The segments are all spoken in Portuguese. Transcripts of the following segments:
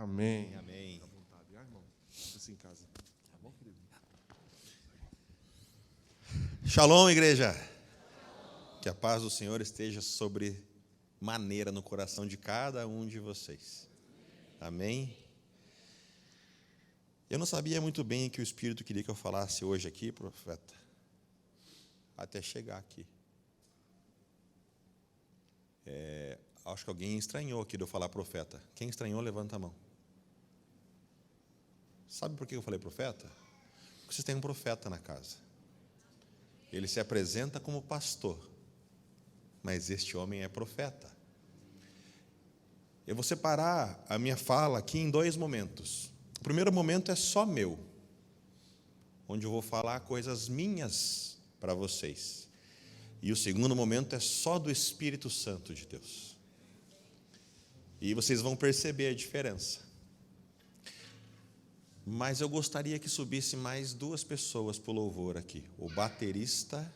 Amém. Amém. À vontade, irmão? Assim em casa. Tá bom, querido? Shalom, igreja. Que a paz do Senhor esteja sobre maneira no coração de cada um de vocês. Amém. Eu não sabia muito bem o que o Espírito queria que eu falasse hoje aqui, profeta, até chegar aqui. Acho que alguém estranhou aqui de eu falar profeta. Quem estranhou, levanta a mão. Sabe por que eu falei profeta? Porque vocês têm um profeta na casa. Ele se apresenta como pastor, mas este homem é profeta. Eu vou separar a minha fala aqui em dois momentos. O primeiro momento é só meu, onde eu vou falar coisas minhas para vocês. E o segundo momento é só do Espírito Santo de Deus. E vocês vão perceber a diferença. Mas eu gostaria que subisse mais duas pessoas para o louvor aqui. O baterista,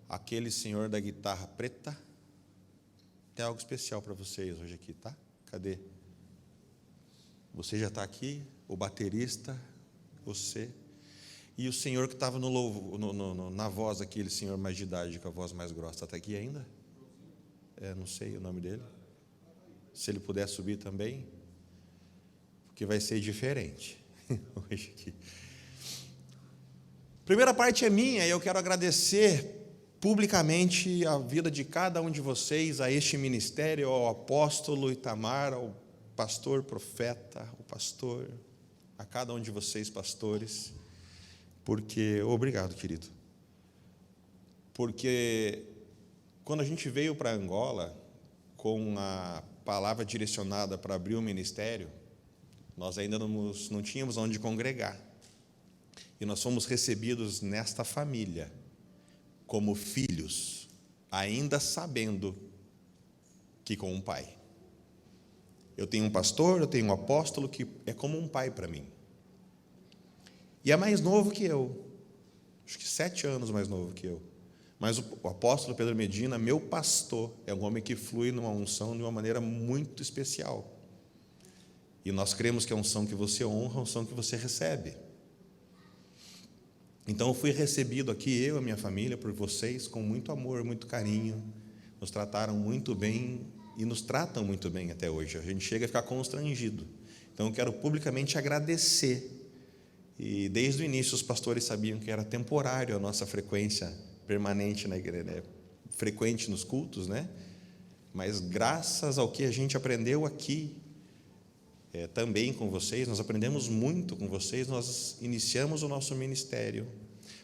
aquele senhor da guitarra preta. Tem algo especial para vocês hoje aqui, tá? Cadê? Você já está aqui, o baterista, você. E o senhor que estava na voz, aquele senhor mais de idade, com a voz mais grossa, está aqui ainda? Não sei o nome dele. Se ele puder subir também, porque vai ser diferente hoje aqui. Primeira parte é minha, e eu quero agradecer publicamente a vida de cada um de vocês, a este ministério, ao apóstolo Itamar, ao pastor profeta, ao pastor, a cada um de vocês, pastores, porque, obrigado, querido, porque quando a gente veio para Angola, com a palavra direcionada para abrir o ministério, nós ainda não tínhamos onde congregar, e nós fomos recebidos nesta família, como filhos, ainda sabendo que com um pai. Eu tenho um pastor, eu tenho um apóstolo que é como um pai para mim. E é mais novo que eu, acho que 7 anos mais novo que eu. Mas o apóstolo Pedro Medina, meu pastor, é um homem que flui numa unção de uma maneira muito especial. E nós cremos que a unção que você honra, a unção que você recebe. Então eu fui recebido aqui, eu e a minha família, por vocês, com muito amor, muito carinho. Nos trataram muito bem e nos tratam muito bem até hoje. A gente chega a ficar constrangido. Então eu quero publicamente agradecer. E desde o início os pastores sabiam que era temporário a nossa frequência permanente na igreja, né? Frequente nos cultos, né? Mas graças ao que a gente aprendeu aqui, também com vocês, nós aprendemos muito com vocês, nós iniciamos o nosso ministério.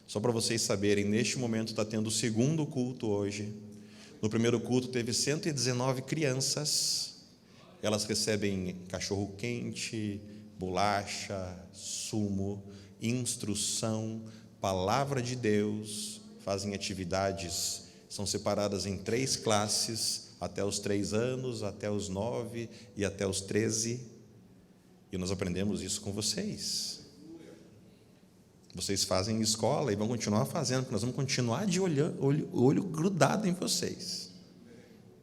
Só para vocês saberem, neste momento está tendo o segundo culto hoje. No primeiro culto teve 119 crianças, elas recebem cachorro quente, bolacha, sumo, instrução, palavra de Deus, fazem atividades, são separadas em 3 classes, até os 3 anos, até os 9 e até os 13. E nós aprendemos isso com vocês. Vocês fazem escola e vão continuar fazendo, porque nós vamos continuar de olho grudado em vocês.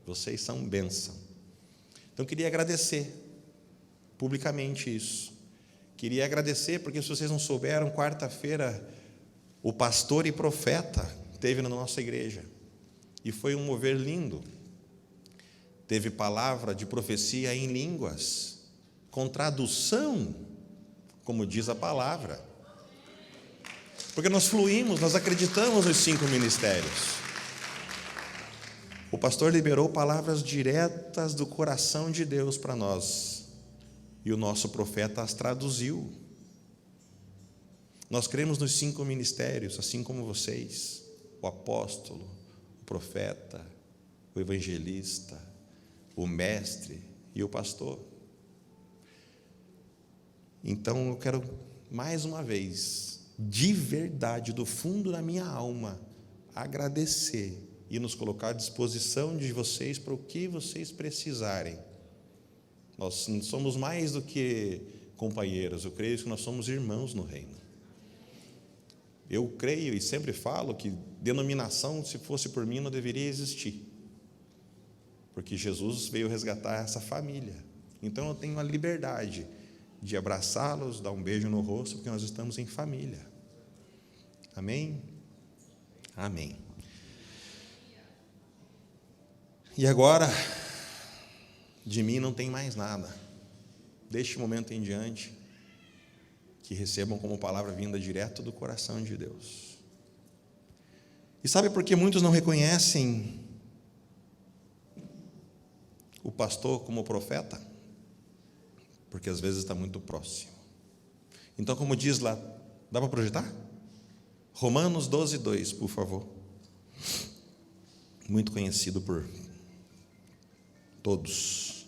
Vocês são bênção. Então, queria agradecer publicamente isso. Queria agradecer, porque se vocês não souberam, quarta-feira, o pastor e profeta teve na nossa igreja. E foi um mover lindo. Teve palavra de profecia em línguas, com tradução, como diz a palavra. Porque nós fluímos, nós acreditamos nos 5 ministérios. O pastor liberou palavras diretas do coração de Deus para nós. E o nosso profeta as traduziu. Nós cremos nos 5 ministérios, assim como vocês. O apóstolo, o profeta, o evangelista, o mestre e o pastor. Então eu quero mais uma vez, de verdade, do fundo da minha alma, agradecer e nos colocar à disposição de vocês para o que vocês precisarem. Nós não somos mais do que companheiros, eu creio que nós somos irmãos no reino. Eu creio e sempre falo que denominação, se fosse por mim, não deveria existir. Porque Jesus veio resgatar essa família. Então eu tenho a liberdade de abraçá-los, dar um beijo no rosto, porque nós estamos em família. Amém? Amém. E agora, de mim não tem mais nada. Deste momento em diante, que recebam como palavra vinda direto do coração de Deus. E sabe por que muitos não reconhecem o pastor como profeta? Porque às vezes está muito próximo. Então, como diz lá, dá para projetar? Romanos 12:2, por favor. Muito conhecido por todos.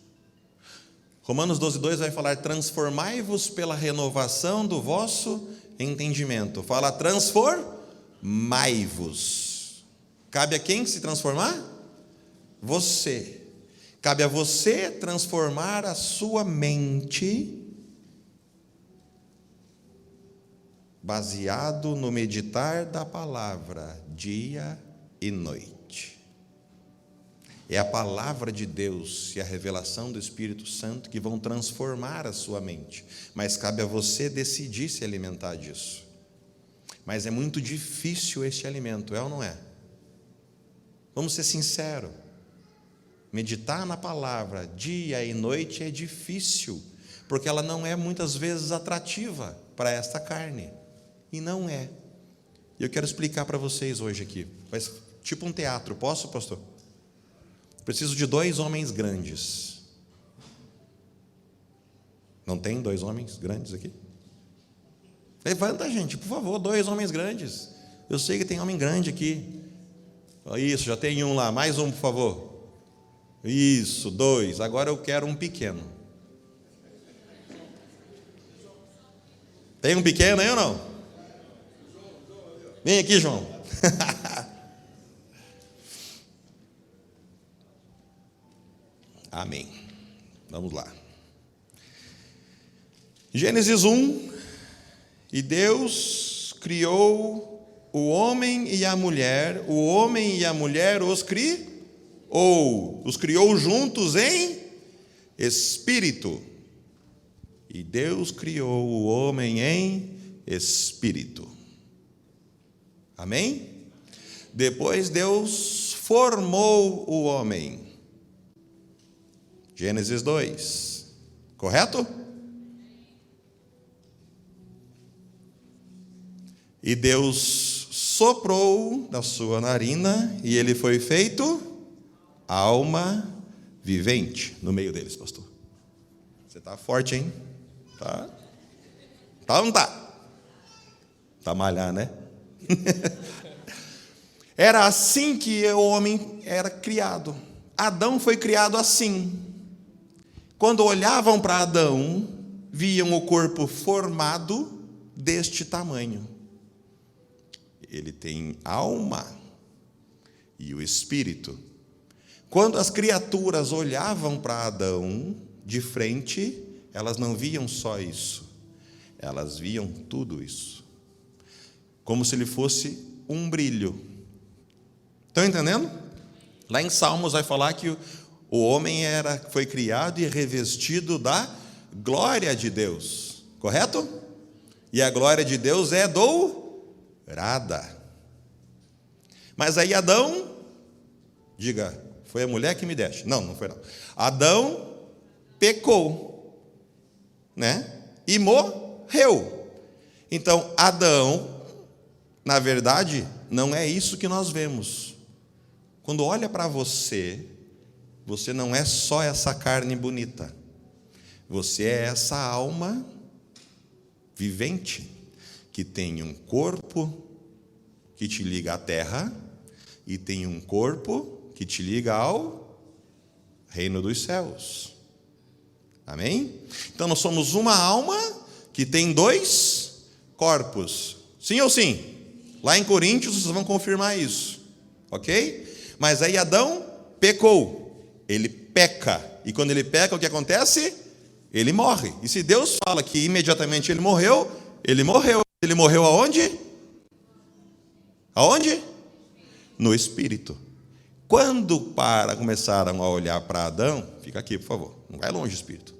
Romanos 12:2 vai falar: transformai-vos pela renovação do vosso entendimento. Fala transformai-vos. Cabe a quem se transformar? Você. Cabe a você transformar a sua mente baseado no meditar da palavra dia e noite. É a palavra de Deus e a revelação do Espírito Santo que vão transformar a sua mente. Mas cabe a você decidir se alimentar disso. Mas é muito difícil este alimento, é ou não é? Vamos ser sinceros. Meditar na palavra dia e noite é difícil, porque ela não é muitas vezes atrativa para esta carne. E não é. E eu quero explicar para vocês hoje aqui. Mas tipo um teatro, posso, pastor? Preciso de 2 homens grandes. Não tem 2 homens grandes aqui? Levanta, gente, por favor, 2 homens grandes. Eu sei que tem homem grande aqui. Isso, já tem um lá. Mais um, por favor. Isso, 2. Agora eu quero um pequeno. Tem um pequeno aí ou não? Vem aqui, João. Amém. Vamos lá. Gênesis 1. E Deus criou o homem e a mulher. O homem e a mulher os criou. Os criou juntos em espírito. E Deus criou o homem em espírito. Amém? Depois Deus formou o homem. Gênesis 2. Correto? E Deus soprou da sua narina e ele foi feito alma vivente. No meio deles, pastor. Você está forte, hein? Tá? Tá ou não tá? Tá malhar, né? Era assim que o homem era criado. Adão foi criado assim. Quando olhavam para Adão, viam o corpo formado deste tamanho. Ele tem alma e o espírito. Quando as criaturas olhavam para Adão de frente, elas não viam só isso. Elas viam tudo isso. Como se ele fosse um brilho. Estão entendendo? Lá em Salmos vai falar que o homem foi criado e revestido da glória de Deus. Correto? E a glória de Deus é dourada. Mas aí Adão, diga, foi a mulher que me deste. Não, não foi não. Adão pecou, né? E morreu. Então, Adão, na verdade, não é isso que nós vemos. Quando olha para você, você não é só essa carne bonita. Você é essa alma vivente, que tem um corpo que te liga à terra e tem um corpo que te liga ao reino dos céus. Amém? Então nós somos uma alma que tem 2 corpos. Sim ou sim? Lá em Coríntios vocês vão confirmar isso. Ok? Mas aí Adão pecou. Ele peca. E quando ele peca, o que acontece? Ele morre. E se Deus fala que imediatamente ele morreu, ele morreu. Ele morreu aonde? Aonde? No espírito. Quando começaram a olhar para Adão, fica aqui, por favor, não vai longe, espírito.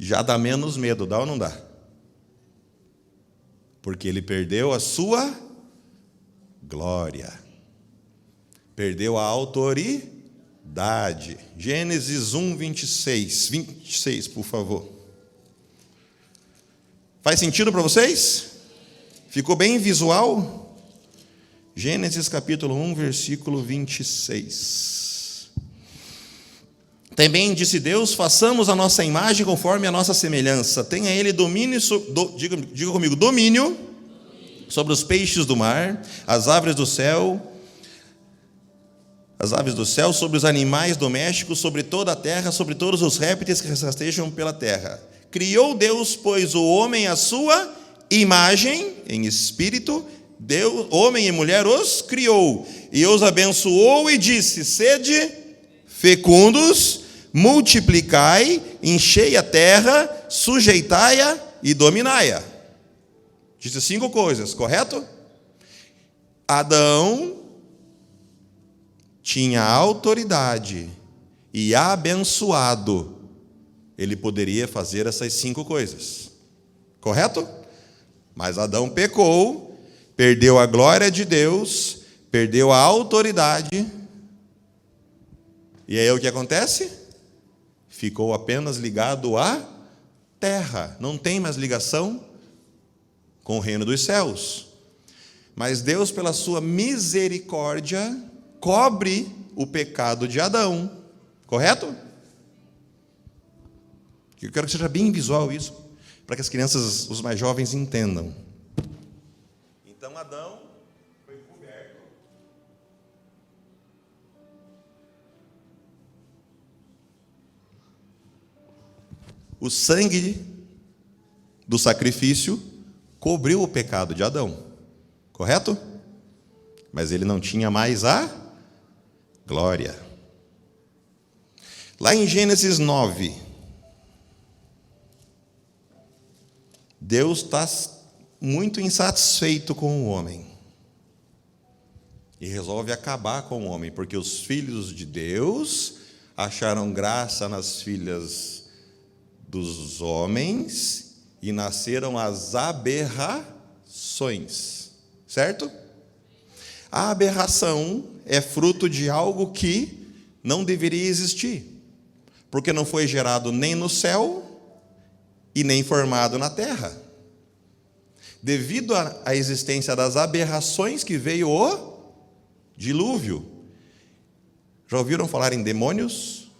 já dá menos medo, dá ou não dá? Porque ele perdeu a sua glória. Perdeu a autoridade. Gênesis 1, 26. 26, por favor. Faz sentido para vocês? Ficou bem visual? Gênesis capítulo 1, versículo 26. Também disse Deus: façamos a nossa imagem conforme a nossa semelhança. Tenha ele domínio, diga comigo, domínio sobre os peixes do mar, as aves do céu, sobre os animais domésticos, sobre toda a terra, sobre todos os répteis que rastejam pela terra. Criou Deus, pois, o homem à sua imagem, em espírito, Deus, homem e mulher os criou, e os abençoou e disse: sede fecundos, multiplicai, enchei a terra, sujeitai-a e dominai-a. Disse 5 coisas, correto? Adão tinha autoridade e abençoado, ele poderia fazer essas 5 coisas, correto? Mas Adão pecou, perdeu a glória de Deus, perdeu a autoridade, e aí o que acontece? Ficou apenas ligado à terra, não tem mais ligação com o reino dos céus. Mas Deus, pela sua misericórdia, cobre o pecado de Adão, correto? Eu quero que seja bem visual isso, para que as crianças, os mais jovens, entendam. Então Adão foi coberto. O sangue do sacrifício cobriu o pecado de Adão, correto? Mas ele não tinha mais a glória. Lá em Gênesis 9, Deus está muito insatisfeito com o homem e resolve acabar com o homem, porque os filhos de Deus acharam graça nas filhas dos homens e nasceram as aberrações, certo? A aberração é fruto de algo que não deveria existir, porque não foi gerado nem no céu e nem formado na terra. Devido à existência das aberrações que veio o dilúvio. Já ouviram falar em demônios?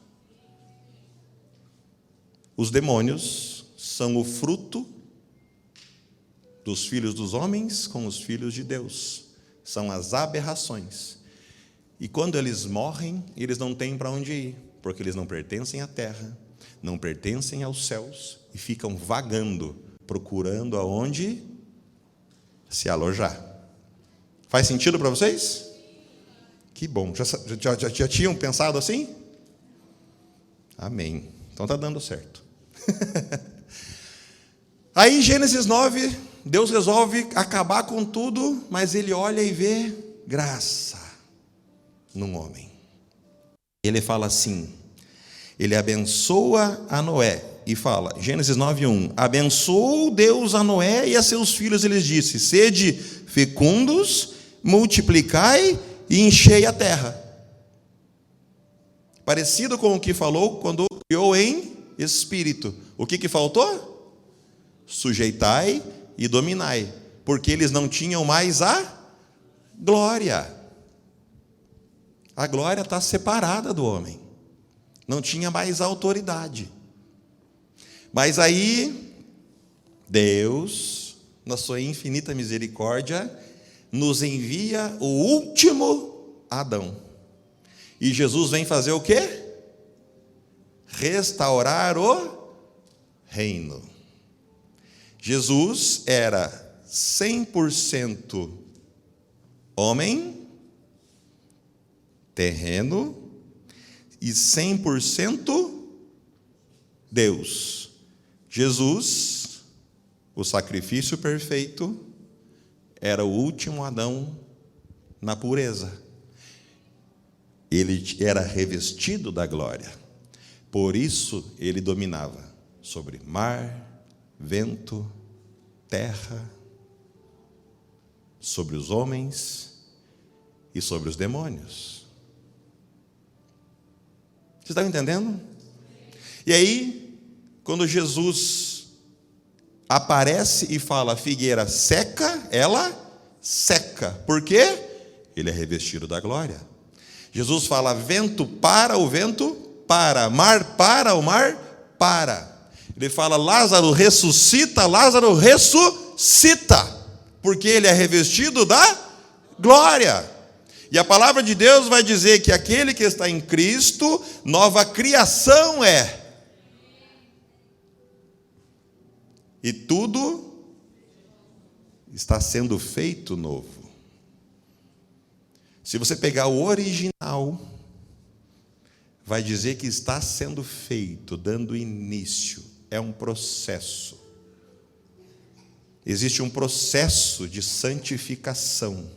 Os demônios são o fruto dos filhos dos homens com os filhos de Deus. São as aberrações. E quando eles morrem, eles não têm para onde ir, porque eles não pertencem à terra, não pertencem aos céus, e ficam vagando, procurando aonde se alojar. Faz sentido para vocês? Que bom. Já tinham pensado assim? Amém. Então está dando certo. Aí, Gênesis 9, Deus resolve acabar com tudo, mas ele olha e vê graça num homem. Ele fala assim, ele abençoa a Noé e fala, Gênesis 9:1, abençoou Deus a Noé e a seus filhos, ele disse, sede fecundos, multiplicai e enchei a terra. Parecido com o que falou quando criou em espírito. O que faltou? Sujeitai e dominai, porque eles não tinham mais a glória. A glória está separada do homem. Não tinha mais autoridade. Mas aí, Deus, na sua infinita misericórdia, nos envia o último Adão. E Jesus vem fazer o quê? Restaurar o reino. Jesus era 100% homem, terreno, e 100% Deus. Jesus, o sacrifício perfeito, era o último Adão na pureza. Ele era revestido da glória. Por isso ele dominava sobre mar, vento, terra, sobre os homens e sobre os demônios. Vocês estão entendendo? E aí, quando Jesus aparece e fala, a figueira seca, ela seca. Por quê? Ele é revestido da glória. Jesus fala, vento para, o vento para. Mar para, o mar para. Ele fala, Lázaro ressuscita, Lázaro ressuscita. Porque ele é revestido da glória. E a palavra de Deus vai dizer que aquele que está em Cristo, nova criação é. E tudo está sendo feito novo. Se você pegar o original, vai dizer que está sendo feito, dando início. É um processo. Existe um processo de santificação.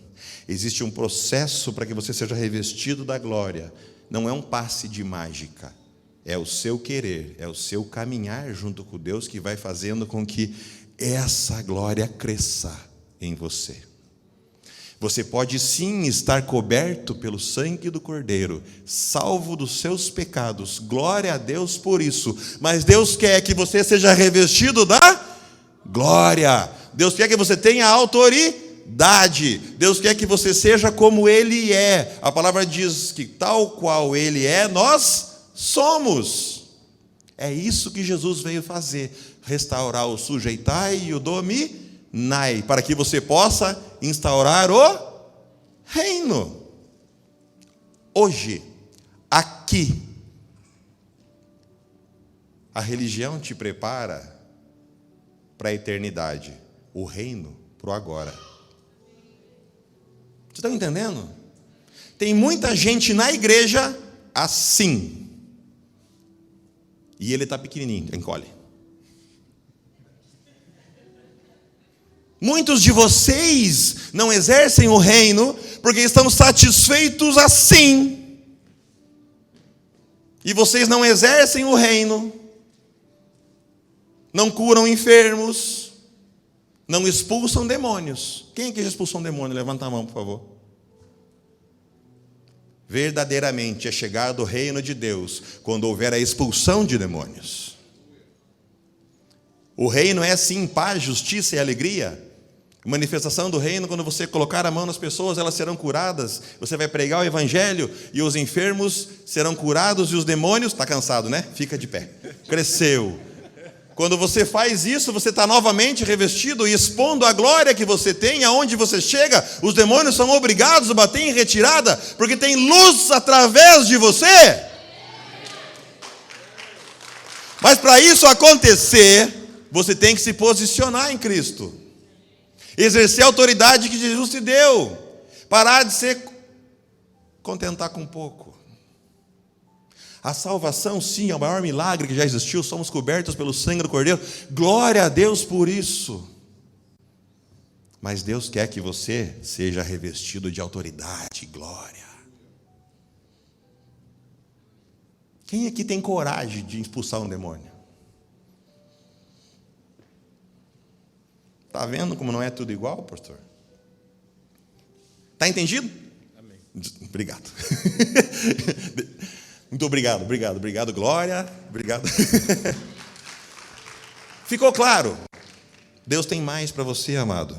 Existe um processo para que você seja revestido da glória. Não é um passe de mágica. É o seu querer, é o seu caminhar junto com Deus que vai fazendo com que essa glória cresça em você. Você pode sim estar coberto pelo sangue do Cordeiro, salvo dos seus pecados. Glória a Deus por isso. Mas Deus quer que você seja revestido da glória. Deus quer que você tenha autoridade. Deus quer que você seja como Ele é. A palavra diz que tal qual Ele é, nós somos. É isso que Jesus veio fazer. Restaurar o sujeitai e o dominai, para que você possa instaurar o reino. Hoje, aqui, a religião te prepara para a eternidade, o reino para o agora. Vocês estão entendendo? Tem muita gente na igreja assim. E ele está pequenininho, encolhe. Muitos de vocês não exercem o reino porque estão satisfeitos assim. E vocês não exercem o reino, não curam enfermos, não expulsam demônios. Quem aqui já expulsou um demônio? Levanta a mão, por favor. Verdadeiramente é chegado o reino de Deus quando houver a expulsão de demônios. O reino é sim paz, justiça e alegria. Manifestação do reino, quando você colocar a mão nas pessoas, elas serão curadas. Você vai pregar o evangelho e os enfermos serão curados e os demônios... Está cansado, né? Fica de pé. Cresceu. Quando você faz isso, você está novamente revestido e expondo a glória que você tem. Aonde você chega, os demônios são obrigados a bater em retirada, porque tem luz através de você. Mas para isso acontecer, você tem que se posicionar em Cristo. Exercer a autoridade que Jesus te deu. Parar de se contentar com pouco. A salvação, sim, é o maior milagre que já existiu. Somos cobertos pelo sangue do Cordeiro. Glória a Deus por isso. Mas Deus quer que você seja revestido de autoridade e glória. Quem aqui tem coragem de expulsar um demônio? Está vendo como não é tudo igual, pastor? Está entendido? Amém. Obrigado. Muito obrigado, glória, obrigado. Ficou claro? Deus tem mais para você, amado.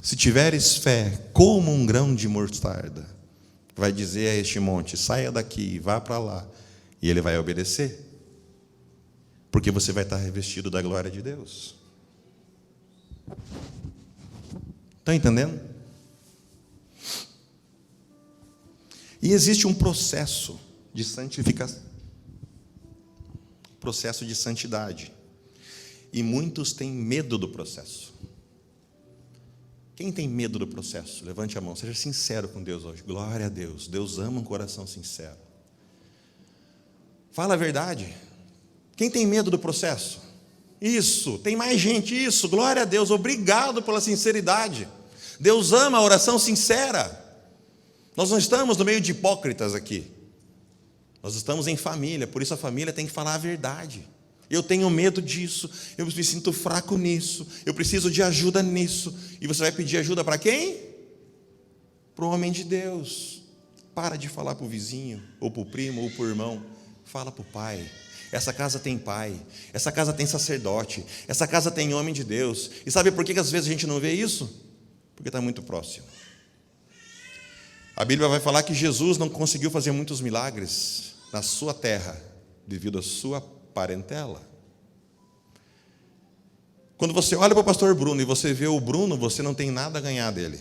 Se tiveres fé como um grão de mostarda, vai dizer a este monte, saia daqui e vá para lá, e ele vai obedecer. Porque você vai estar revestido da glória de Deus. Estão entendendo? E existe um processo de santificação, processo de santidade. E muitos têm medo do processo. Quem tem medo do processo? Levante a mão, seja sincero com Deus hoje. Glória a Deus, Deus ama um coração sincero. Fala a verdade. Quem tem medo do processo? Isso, tem mais gente, isso, glória a Deus, obrigado pela sinceridade. Deus ama a oração sincera. Nós não estamos no meio de hipócritas aqui. Nós Nós estamos em família, por isso a família tem que falar a verdade. Eu tenho medo disso, eu me sinto fraco nisso, eu preciso de ajuda nisso. E você vai pedir ajuda para quem? Para o homem de Deus. Para de falar para o vizinho, ou para o primo, ou para o irmão. Fala para o pai. Essa casa tem pai, essa casa tem sacerdote, essa casa tem homem de Deus. E sabe por que às vezes a gente não vê isso? Porque está muito próximo. A Bíblia vai falar que Jesus não conseguiu fazer muitos milagres na sua terra, devido à sua parentela. Quando você olha para o pastor Bruno e você vê o Bruno, você não tem nada a ganhar dele.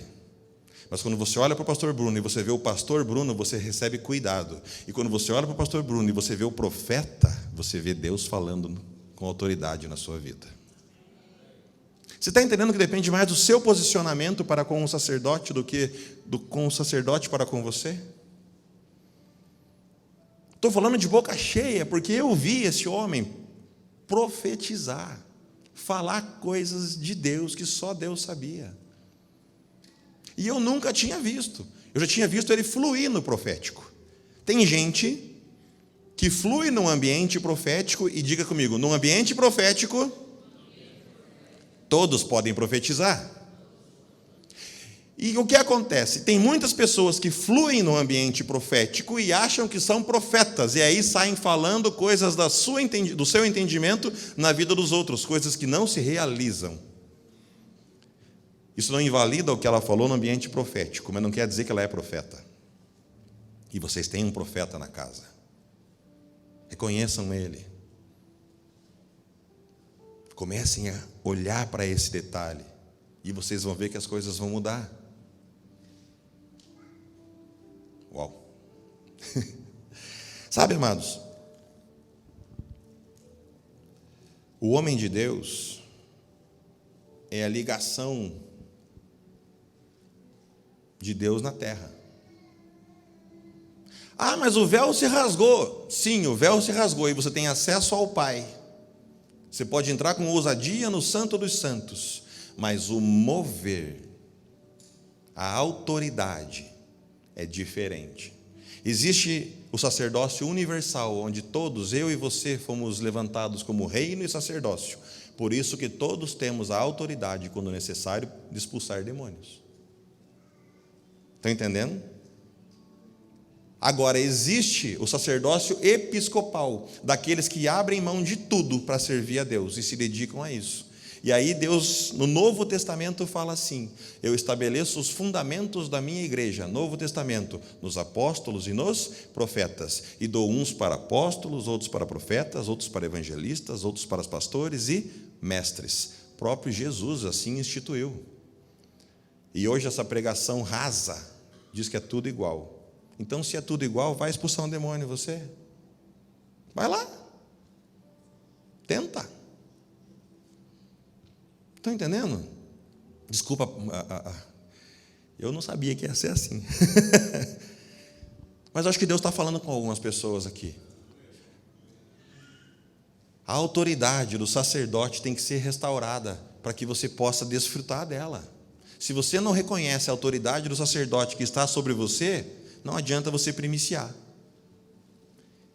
Mas quando você olha para o pastor Bruno e você vê o pastor Bruno, você recebe cuidado. E quando você olha para o pastor Bruno e você vê o profeta, você vê Deus falando com autoridade na sua vida. Você está entendendo que depende mais do seu posicionamento para com o sacerdote do que com o sacerdote para com você? Estou falando de boca cheia, porque eu vi esse homem profetizar, falar coisas de Deus que só Deus sabia. E eu nunca tinha visto. Eu já tinha visto ele fluir no profético. Tem gente que flui num ambiente profético, e diga comigo, num ambiente profético, todos podem profetizar. E o que acontece? Tem muitas pessoas que fluem no ambiente profético e acham que são profetas, e aí saem falando coisas do seu entendimento na vida dos outros, coisas que não se realizam. Isso não invalida o que ela falou no ambiente profético, mas não quer dizer que ela é profeta. E vocês têm um profeta na casa. Reconheçam ele. Comecem a olhar para esse detalhe, e vocês vão ver que as coisas vão mudar. Uau! Sabe, amados, o homem de Deus é a ligação de Deus na terra. Ah, mas o véu se rasgou. Sim, o véu se rasgou e você tem acesso ao Pai. Você pode entrar com ousadia no Santo dos Santos, mas o mover, a autoridade é diferente. Existe o sacerdócio universal, onde todos, eu e você, fomos levantados como reino e sacerdócio. Por isso que todos temos a autoridade, quando necessário, de expulsar demônios. Estão entendendo? Agora, existe o sacerdócio episcopal, daqueles que abrem mão de tudo para servir a Deus e se dedicam a isso. E aí Deus, no Novo Testamento, fala assim: eu estabeleço os fundamentos da minha igreja, Novo Testamento, nos apóstolos e nos profetas, e dou uns para apóstolos, outros para profetas, outros para evangelistas, outros para pastores e mestres. O próprio Jesus assim instituiu. E hoje essa pregação rasa diz que é tudo igual. Então, se é tudo igual, vai expulsar um demônio você. Vai lá. Tenta. Estão entendendo? Desculpa, eu não sabia que ia ser assim. Mas acho que Deus está falando com algumas pessoas aqui. A autoridade do sacerdote tem que ser restaurada para que você possa desfrutar dela. Se você não reconhece a autoridade do sacerdote que está sobre você, não adianta você primiciar.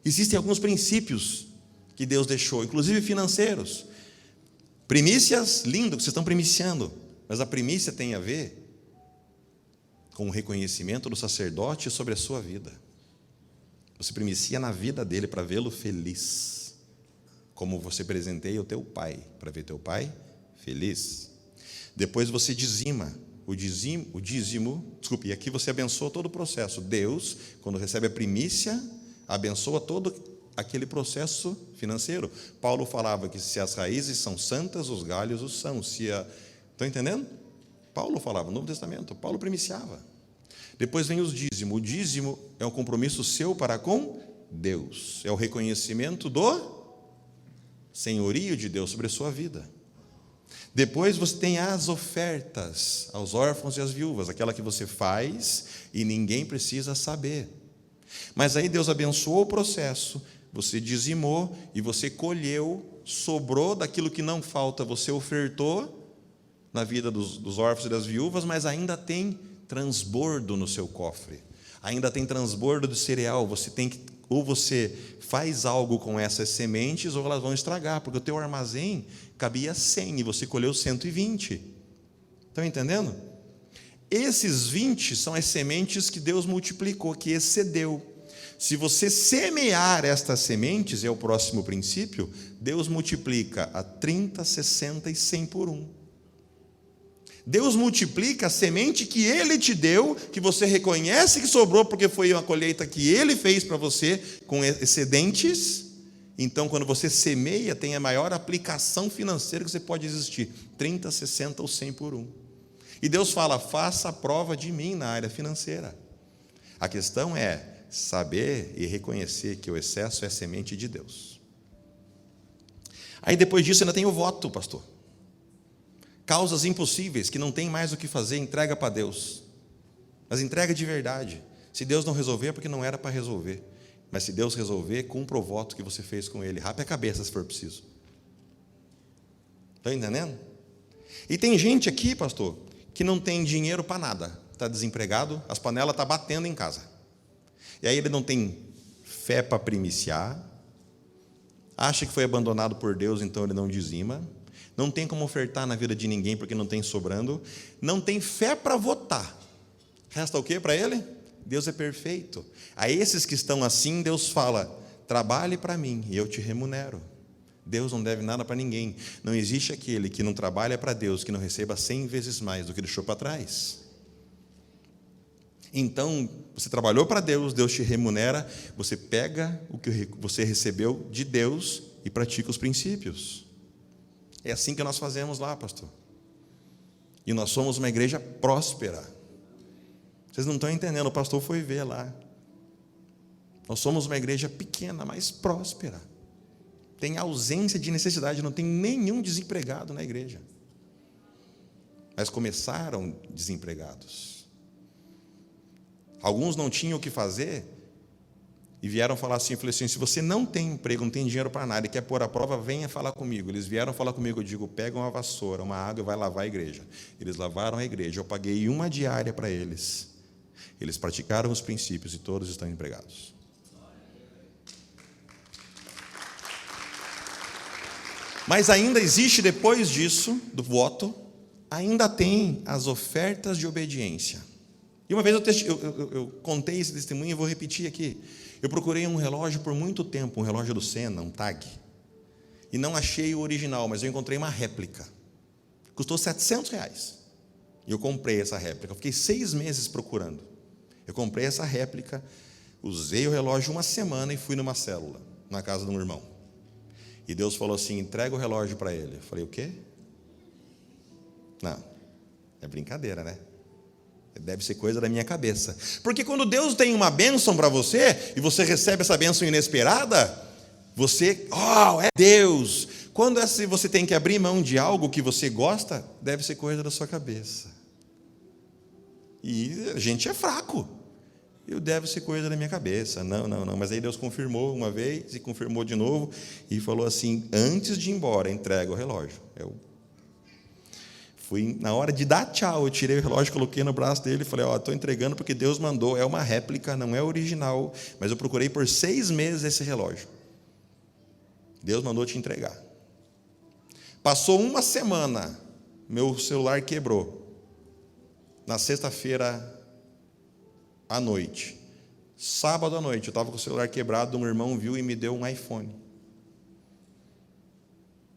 Existem alguns princípios que Deus deixou, inclusive financeiros. Primícias, lindo que vocês estão primiciando, mas a primícia tem a ver com o reconhecimento do sacerdote sobre a sua vida. Você primicia na vida dele para vê-lo feliz, como você presenteia o teu pai, para ver teu pai feliz. Depois você dizima. O dízimo, e aqui você abençoa todo o processo. Deus, quando recebe a primícia, abençoa todo aquele processo financeiro. Paulo falava que se as raízes são santas, os galhos os são. Estão entendendo? Paulo falava, no Novo Testamento, Paulo primiciava. Depois vem os dízimos. O dízimo é um compromisso seu para com Deus. É o reconhecimento do senhorio de Deus sobre a sua vida. Depois você tem as ofertas aos órfãos e às viúvas, aquela que você faz e ninguém precisa saber. Mas aí Deus abençoou o processo, você dizimou e você colheu, sobrou daquilo que não falta, você ofertou na vida dos órfãos e das viúvas, mas ainda tem transbordo no seu cofre, ainda tem transbordo de cereal, você tem que ou você faz algo com essas sementes, ou elas vão estragar, porque o teu armazém cabia 100 e você colheu 120. Estão entendendo? Esses 20 são as sementes que Deus multiplicou, que excedeu. Se você semear estas sementes, é o próximo princípio, Deus multiplica a 30, 60 e 100 por 1. Deus multiplica a semente que Ele te deu, que você reconhece que sobrou, porque foi uma colheita que Ele fez para você, com excedentes. Então, quando você semeia, tem a maior aplicação financeira que você pode existir, 30, 60 ou 100 por 1. E Deus fala, faça a prova de mim na área financeira. A questão é saber e reconhecer que o excesso é semente de Deus. Aí depois disso ainda tem o voto, pastor. Causas impossíveis, que não tem mais o que fazer, entrega para Deus. Mas entrega de verdade. Se Deus não resolver, é porque não era para resolver. Mas se Deus resolver, cumpra o voto que você fez com Ele. Rape a cabeça se for preciso. Estão entendendo? E tem gente aqui, pastor, que não tem dinheiro para nada. Está desempregado, as panelas estão batendo em casa. E aí ele não tem fé para primiciar, acha que foi abandonado por Deus, então ele não dizima, não tem como ofertar na vida de ninguém porque não tem sobrando, não tem fé para votar. Resta o que para ele? Deus é perfeito. A esses que estão assim, Deus fala, trabalhe para mim e eu te remunero. Deus não deve nada para ninguém. Não existe aquele que não trabalha para Deus, que não receba 100 vezes mais do que deixou para trás. Então, você trabalhou para Deus, Deus te remunera, você pega o que você recebeu de Deus e pratica os princípios. É assim que nós fazemos lá, pastor. E nós somos uma igreja próspera. Vocês não estão entendendo, o pastor foi ver lá. Nós somos uma igreja pequena, mas próspera. Tem ausência de necessidade, não tem nenhum desempregado na igreja. Mas começaram desempregados. Alguns não tinham o que fazer e vieram falar assim, eu falei assim, se você não tem emprego, não tem dinheiro para nada e quer pôr a prova, venha falar comigo. Eles vieram falar comigo, eu digo, pega uma vassoura, uma água e vai lavar a igreja. Eles lavaram a igreja, eu paguei uma diária para eles. Eles praticaram os princípios e todos estão empregados. Mas ainda existe, depois disso, do voto, ainda tem as ofertas de obediência. E uma vez eu contei esse testemunho e vou repetir aqui. Eu procurei um relógio por muito tempo, um relógio do Sena, um TAG, e não achei o original, mas eu encontrei uma réplica. Custou R$700. E eu comprei essa réplica. Eu fiquei 6 meses procurando. Eu comprei essa réplica, usei o relógio uma semana e fui numa célula, na casa de um irmão. E Deus falou assim, entrega o relógio para ele. Eu falei, o quê? Não, é brincadeira, né? Deve ser coisa da minha cabeça. Porque quando Deus tem uma bênção para você, e você recebe essa bênção inesperada, você, é Deus. Quando você tem que abrir mão de algo que você gosta, deve ser coisa da sua cabeça. E a gente é fraco. Deve ser coisa da minha cabeça. Não. Mas aí Deus confirmou uma vez, e confirmou de novo, e falou assim, antes de ir embora, entrega o relógio. Fui, na hora de dar tchau, eu tirei o relógio, coloquei no braço dele e falei, estou entregando porque Deus mandou, é uma réplica, não é original, mas eu procurei por 6 meses esse relógio. Deus mandou te entregar. Passou uma semana, meu celular quebrou. Na sexta-feira à noite. Sábado à noite, eu estava com o celular quebrado, um irmão viu e me deu um iPhone.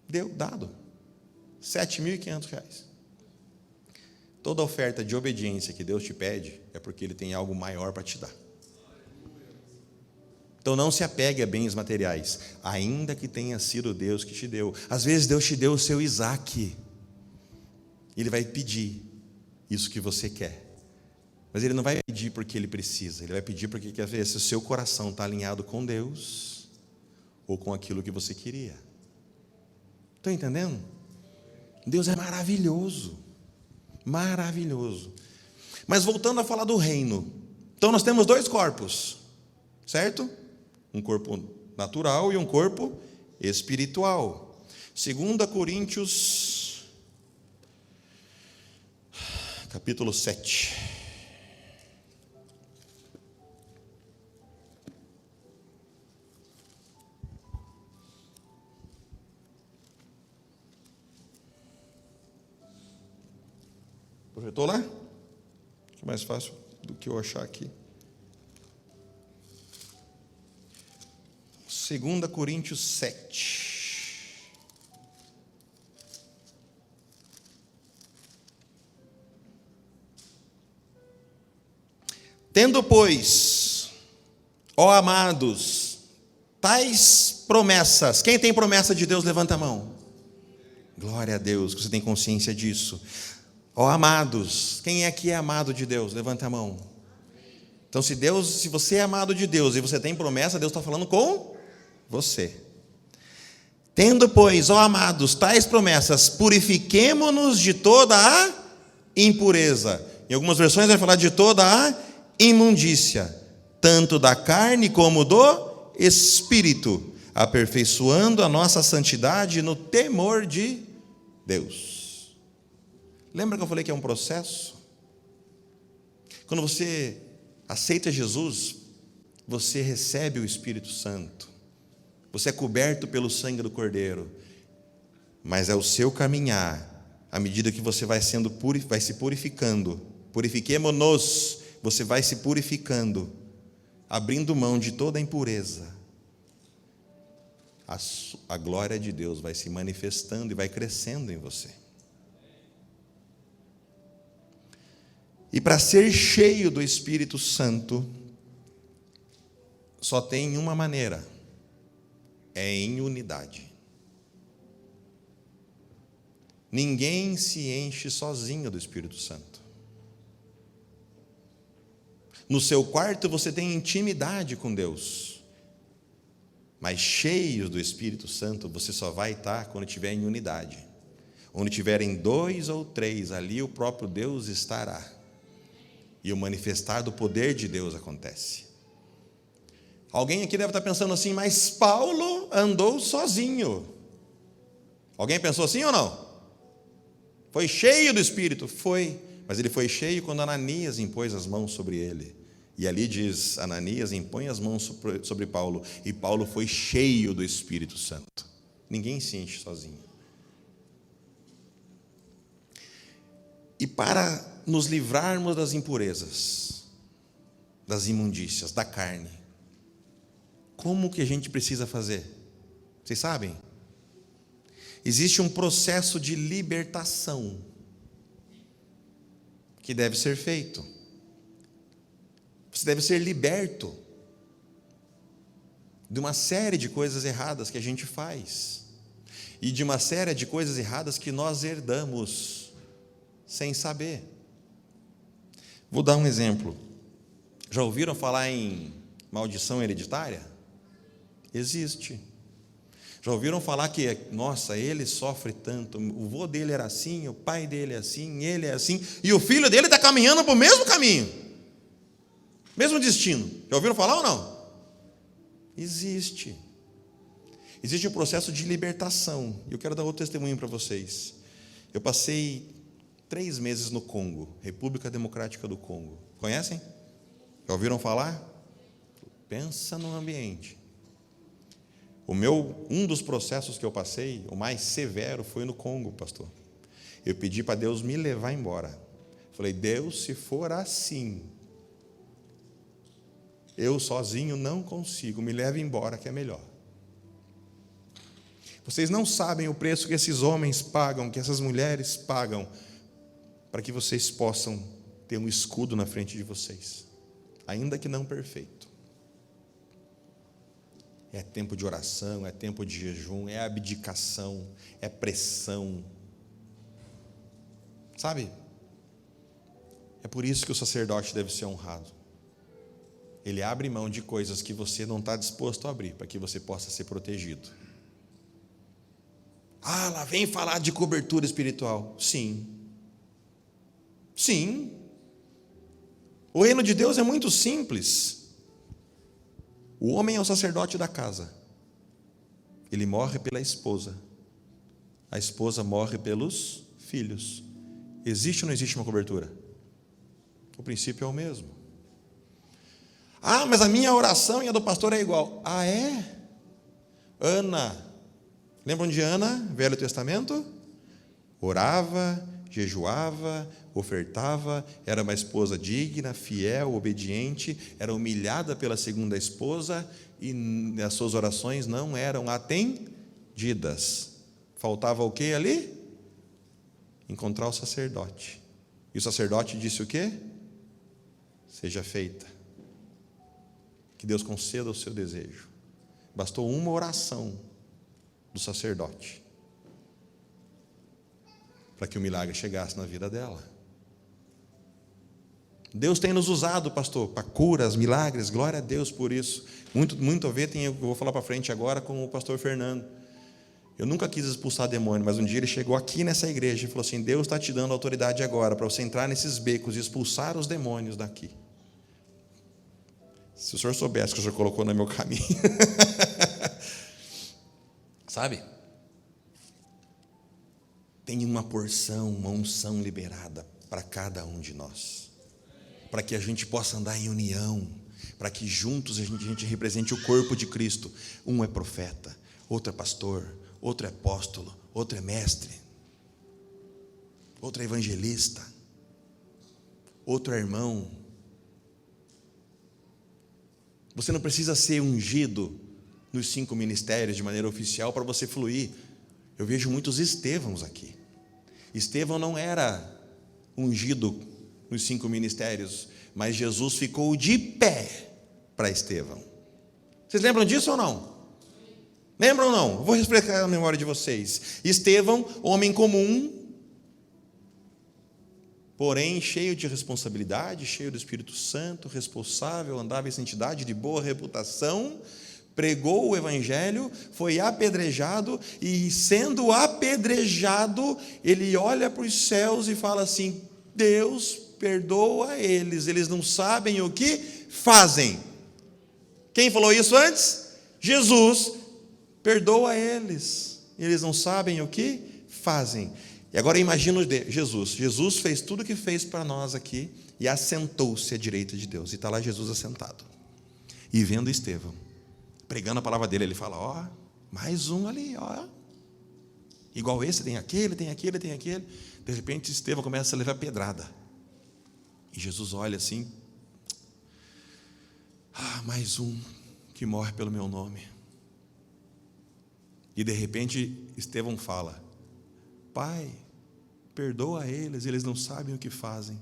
Deu, dado. R$7.500. Toda oferta de obediência que Deus te pede é porque Ele tem algo maior para te dar. Então não se apegue a bens materiais, ainda que tenha sido Deus que te deu. Às vezes Deus te deu o seu Isaac. Ele vai pedir isso que você quer. Mas Ele não vai pedir porque Ele precisa. Ele vai pedir porque quer ver se o seu coração está alinhado com Deus ou com aquilo que você queria. Estão entendendo? Deus é maravilhoso. Maravilhoso. Mas voltando a falar do reino. Então nós temos 2 corpos, certo? Um corpo natural e um corpo espiritual. 2 Coríntios, capítulo 7. Projetou lá? Que é mais fácil do que eu achar aqui. 2 Coríntios 7. Tendo, pois, ó amados, tais promessas. Quem tem promessa de Deus, levanta a mão. Glória a Deus, que você tem consciência disso. Ó amados, quem aqui é amado de Deus? Levanta a mão. Então, se você é amado de Deus e você tem promessa, Deus está falando com você. Tendo, pois, ó amados, tais promessas, purifiquemo-nos de toda a impureza. Em algumas versões vai falar de toda a imundícia, tanto da carne como do espírito, aperfeiçoando a nossa santidade no temor de Deus. Lembra que eu falei que é um processo? Quando você aceita Jesus, você recebe o Espírito Santo, você é coberto pelo sangue do Cordeiro, mas é o seu caminhar, à medida que você vai se purificando, purifiquemo-nos, você vai se purificando, abrindo mão de toda a impureza. A glória de Deus vai se manifestando e vai crescendo em você. E para ser cheio do Espírito Santo, só tem uma maneira: é em unidade. Ninguém se enche sozinho do Espírito Santo. No seu quarto você tem intimidade com Deus, mas cheio do Espírito Santo você só vai estar quando estiver em unidade. Onde tiverem 2 ou 3, ali o próprio Deus estará. E o manifestar do poder de Deus acontece. Alguém aqui deve estar pensando assim, mas Paulo andou sozinho. Alguém pensou assim ou não? Foi cheio do Espírito? Foi. Mas ele foi cheio quando Ananias impôs as mãos sobre ele. E ali diz, Ananias impõe as mãos sobre Paulo. E Paulo foi cheio do Espírito Santo. Ninguém se enche sozinho. E para nos livrarmos das impurezas, das imundícias, da carne, como que a gente precisa fazer? Vocês sabem? Existe um processo de libertação que deve ser feito. Você deve ser liberto de uma série de coisas erradas que a gente faz e de uma série de coisas erradas que nós herdamos sem saber. Vou dar um exemplo. Já ouviram falar em maldição hereditária? Existe. Já ouviram falar que, nossa, ele sofre tanto, o vô dele era assim, o pai dele é assim, ele é assim, e o filho dele está caminhando para o mesmo caminho, mesmo destino. Já ouviram falar ou não? Existe. Existe um processo de libertação. E eu quero dar outro testemunho para vocês. Eu passei 3 meses no Congo, República Democrática do Congo. Conhecem? Já ouviram falar? Pensa no ambiente. Um dos processos que eu passei, o mais severo, foi no Congo, pastor. Eu pedi para Deus me levar embora. Falei, Deus, se for assim, eu sozinho não consigo, me leve embora que é melhor. Vocês não sabem o preço que esses homens pagam, que essas mulheres pagam, para que vocês possam ter um escudo na frente de vocês, ainda que não perfeito. É tempo de oração, é tempo de jejum, é abdicação, é pressão. Sabe? É por isso que o sacerdote deve ser honrado. Ele abre mão de coisas que você não está disposto a abrir, para que você possa ser protegido. Ah, lá vem falar de cobertura espiritual. Sim. Sim. O reino de Deus é muito simples. O homem é o sacerdote da casa. Ele morre pela esposa. A esposa morre pelos filhos. Existe ou não existe uma cobertura? O princípio é o mesmo. Ah, mas a minha oração e a do pastor é igual. Ah, é? Ana. Lembram de Ana, Velho Testamento? Orava, jejuava, ofertava, era uma esposa digna, fiel, obediente, era humilhada pela segunda esposa e as suas orações não eram atendidas. Faltava o que ali? Encontrar o sacerdote. E o sacerdote disse o quê? Seja feita. Que Deus conceda o seu desejo. Bastou uma oração do sacerdote para que o milagre chegasse na vida dela. Deus tem nos usado, pastor, para curas, milagres, glória a Deus por isso. Muito a ver, eu vou falar para frente agora com o pastor Fernando. Eu nunca quis expulsar demônio, mas um dia ele chegou aqui nessa igreja e falou assim: Deus está te dando autoridade agora para você entrar nesses becos e expulsar os demônios daqui. Se o senhor soubesse que o senhor colocou no meu caminho. Sabe? Tem uma porção, uma unção liberada para cada um de nós, para que a gente possa andar em união, para que juntos a gente represente o corpo de Cristo. Um é profeta, outro é pastor, outro é apóstolo, outro é mestre, outro é evangelista, outro é irmão. Você não precisa ser ungido nos 5 ministérios de maneira oficial para você fluir. Eu vejo muitos Estevãos aqui. Estevão não era ungido nos 5 ministérios, mas Jesus ficou de pé para Estevão. Vocês lembram disso ou não? Lembram ou não? Vou refrescar a memória de vocês. Estevão, homem comum, porém cheio de responsabilidade, cheio do Espírito Santo, responsável, andava em santidade, de boa reputação, pregou o evangelho, foi apedrejado, e sendo apedrejado, ele olha para os céus e fala assim: Deus, perdoa eles, eles não sabem o que fazem. Quem falou isso antes? Jesus. Perdoa eles, eles não sabem o que fazem. E agora imagina Jesus fez tudo o que fez para nós aqui e assentou-se à direita de Deus. E está lá Jesus assentado. E vendo Estevão, pregando a palavra dele, ele fala: ó, mais um ali, ó. Igual esse, tem aquele, tem aquele, tem aquele. De repente Estevão começa a levar pedrada. E Jesus olha assim: mais um que morre pelo meu nome. E de repente Estevão fala: Pai, perdoa eles, eles não sabem o que fazem.